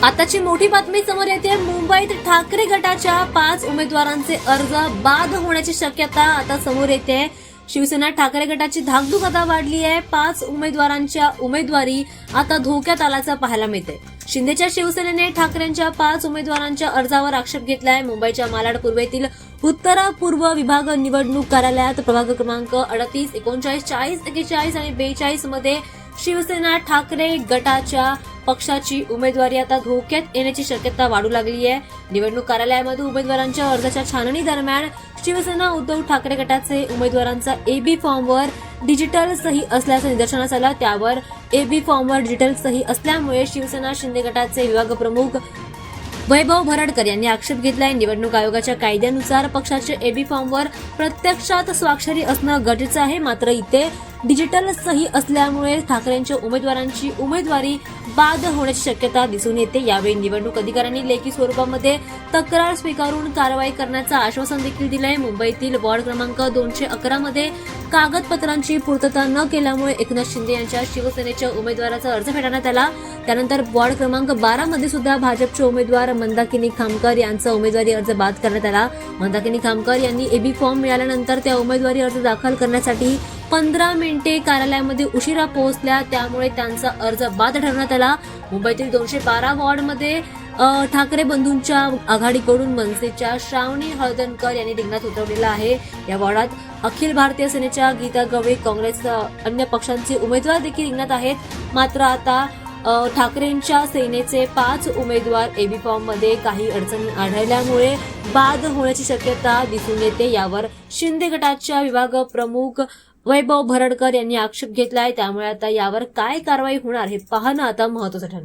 आताची मोठी बातमी समोर येते। मुंबईत ठाकरे गटाच्या 5 उमेदवारांचे अर्ज बाद होण्याची शक्यता आता समोर येते। शिवसेना ठाकरे गटाची धाकधूक आता वाढली आहे। 5 उमेदवारांच्या उमेदवारी आता धोक्यात आल्याचं पाहायला मिळते। शिंदेच्या शिवसेनेने ठाकरेंच्या 5 उमेदवारांच्या अर्जावर आक्षेप घेतलाय। मुंबईच्या मालाड पूर्वेतील उत्तर पूर्व विभाग निवडणूक कार्यालयात प्रभाग क्रमांक 38, 39, 40, 41 आणि 42 मध्ये शिवसेना ठाकरे गटाच्या पक्षाची उमेदवारी आता धोक्यात येण्याची शक्यता वाढू लागली आहे। निवडणूक कार्यालयामध्ये उमेदवारांच्या अर्जाच्या छाननी दरम्यान शिवसेना उद्धव ठाकरे गटाचे उमेदवारांचा एबी फॉर्मवर डिजिटल सही असल्याचं निदर्शनास आलं। त्यावर एबी फॉर्मवर डिजिटल सही असल्यामुळे शिवसेना शिंदे गटाचे विभाग प्रमुख वैभव भरडकर यांनी आक्षेप घेतलाय। निवडणूक आयोगाच्या कायद्यानुसार पक्षाच्या एबी फॉर्मवर प्रत्यक्षात स्वाक्षरी असणं गरजेचं आहे, मात्र इथे डिजिटल सही असल्यामुळे ठाकरेंच्या उमेदवारांची उमेदवारी बाद होण्याची शक्यता दिसून येते। यावेळी निवडणूक अधिकाऱ्यांनी लेखी स्वरूपामध्ये तक्रार स्वीकारून कारवाई करण्याचं आश्वासन देखील दिलंय। मुंबईतील वॉर्ड क्रमांक 211 मध्ये कागदपत्रांची पूर्तता न केल्यामुळे एकनाथ शिंदे यांच्या शिवसेनेच्या उमेदवाराचा अर्ज फेटाळण्यात आला। त्यानंतर वॉर्ड क्रमांक 12 मध्ये सुद्धा भाजपचे उमेदवार मंदाकिनी खामकर यांचा उमेदवारी अर्ज बाद करण्यात आला। मंदाकिनी खामकर यांनी एबी फॉर्म मिळाल्यानंतर त्या उमेदवारी अर्ज दाखल करण्यासाठी 15 मिनिटे कार्यालयामध्ये उशिरा पोहोचल्या, त्यामुळे त्यांचा अर्ज बाद ठरवण्यात आला। मुंबईतील 212 वॉर्डमध्ये ठाकरे बंधूंच्या आघाडीकडून मनसेच्या श्रावणी हळदणकर यांनी रिंगणात उतरवलेला आहे। या वॉर्डात अखिल भारतीय सेनेच्या गीता गवळी, काँग्रेस अन्य पक्षांचे उमेदवार देखील रिंगणात आहेत। मात्र आता ठाकरेंच्या सेनेचे 5 उमेदवार एबी फॉर्म मध्ये काही अडचणी आढळल्यामुळे बाद होण्याची शक्यता दिसून येते। यावर शिंदे गटाच्या विभाग प्रमुख वैभव भरडकर यांनी आक्षेप घेतलाय। त्यामुळे आता यावर काय कारवाई होणार हे पाहणं आता महत्त्वाचं ठरणार।